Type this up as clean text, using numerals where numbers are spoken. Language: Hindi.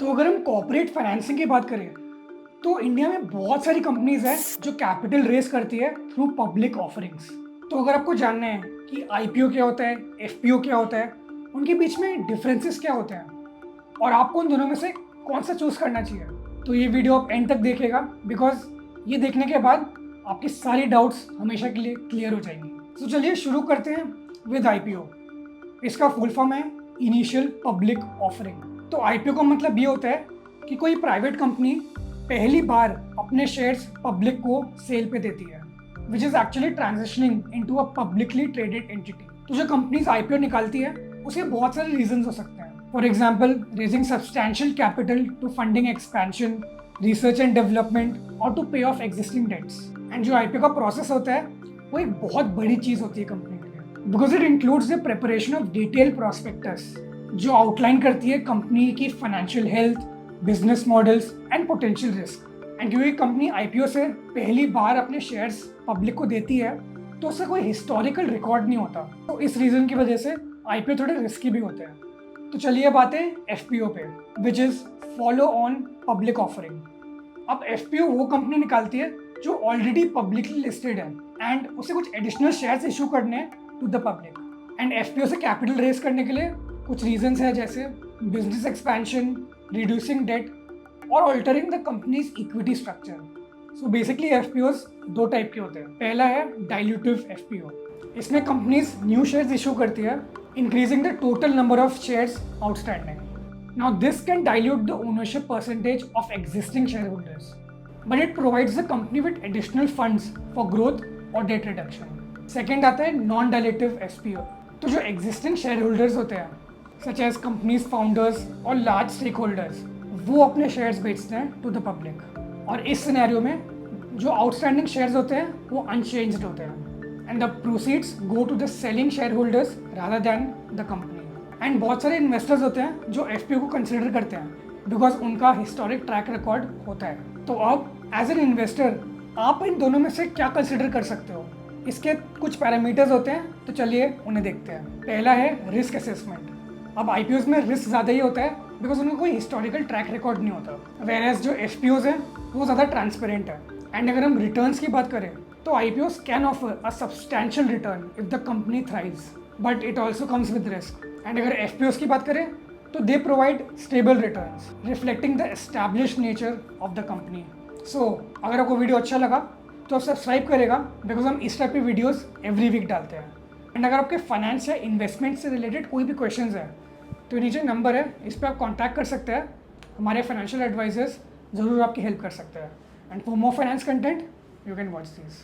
तो अगर हम कॉर्पोरेट फाइनेंसिंग की बात करें तो इंडिया में बहुत सारी कंपनीज हैं जो कैपिटल रेस करती है थ्रू पब्लिक ऑफरिंग्स। तो अगर आपको जानना है कि आईपीओ क्या होता है, एफपीओ क्या होता है, उनके बीच में डिफरेंसेस क्या होते हैं और आपको उन दोनों में से कौन सा चूज करना चाहिए, तो ये वीडियो आप एंड तक देखिएगा बिकॉज ये देखने के बाद आपके सारी डाउट्स हमेशा के लिए क्लियर हो जाएंगी। तो चलिए शुरू करते हैं विद आईपीओ। इसका फुल फॉर्म है इनिशियल पब्लिक ऑफरिंग। तो आईपीओ का मतलब ये होता है कि कोई प्राइवेट कंपनी पहली बार अपने शेयर्स पब्लिक को सेल पे देती है, which is actually transitioning into a publicly traded entity. तो जो कंपनीज आईपीओ निकालती है उसे बहुत सारे रीजंस हो सकते हैं। For example, raising substantial capital to funding expansion, research and development और to pay off existing debts. And जो आईपीओ का प्रोसेस होता है वो एक बहुत बड़ी चीज होती है कंपनी के लिए, because it includes the preparation of detail prospectus जो आउटलाइन करती है कंपनी की financial health, business models and potential risk. And क्योंकि कंपनी आईपीओ से पहली बार अपने शेयर्स पब्लिक को देती है तो उससे कोई हिस्टोरिकल रिकॉर्ड नहीं होता, तो इस रीजन की वजह से आईपीओ थोड़े रिस्की भी होते हैं। तो चलिए अब आते हैं एफपीओ पे, which is follow on public offering. अब एफपीओ वो कंपनी निकालती है जो ऑलरेडी पब्लिकली लिस्टेड है एंड उसे कुछ एडिशनल शेयर्स इशू करने हैं to the public. And FPO से कैपिटल रेज करने के लिए कुछ रीजंस है, जैसे बिजनेस एक्सपेंशन, रिड्यूसिंग डेट और altering the company's equity structure. So basically FPOs दो टाइप के होते हैं। पहला है डाइल्यूटिव एफपीओ। इसमें कंपनीज न्यू शेयर्स इशू करती है, increasing the total number of shares outstanding. Now this can dilute the ownership percentage of existing shareholders, but it provides the company with additional funds for growth or debt reduction. Second आता है non-dilutive SPO। तो जो existing shareholders होते हैं such as companies founders और large stakeholders, वो अपने shares बेचते हैं to the public, और इस सिनेरियो में जो outstanding shares होते हैं वो unchanged होते हैं and the proceeds go to the selling shareholders rather than the company। And बहुत सारे इन्वेस्टर्स होते हैं जो एफपीओ को कंसिडर करते हैं बिकॉज उनका हिस्टोरिक ट्रैक रिकॉर्ड होता है। तो अब एज एन इन्वेस्टर आप इन दोनों में से क्या कंसिडर कर सकते हो, इसके कुछ पैरामीटर्स होते हैं, तो चलिए उन्हें देखते हैं। पहला है रिस्क असेसमेंट। अब आईपीओज में रिस्क ज़्यादा ही होता है बिकॉज उनका कोई हिस्टोरिकल ट्रैक रिकॉर्ड नहीं होता, वेयर जो एफपीओज हैं वो ज़्यादा ट्रांसपेरेंट है। एंड अगर हम रिटर्न्स की बात करें तो IPOs can offer a substantial return if the company thrives, but it also comes with risk. And अगर एफपीओज की बात करें तो they provide stable returns reflecting the established nature of the company. So अगर आपको वीडियो अच्छा लगा तो आप सब्सक्राइब करेगा बिकॉज हम इस टाइप की वीडियोस एवरी वीक डालते हैं। एंड अगर आपके फाइनेंस या इन्वेस्टमेंट से रिलेटेड कोई भी क्वेश्चंस है तो नीचे नंबर है, इस पर आप कॉन्टैक्ट कर सकते हैं। हमारे फाइनेंशियल एडवाइजर्स ज़रूर आपकी हेल्प कर सकते हैं। And for more finance content you can watch this.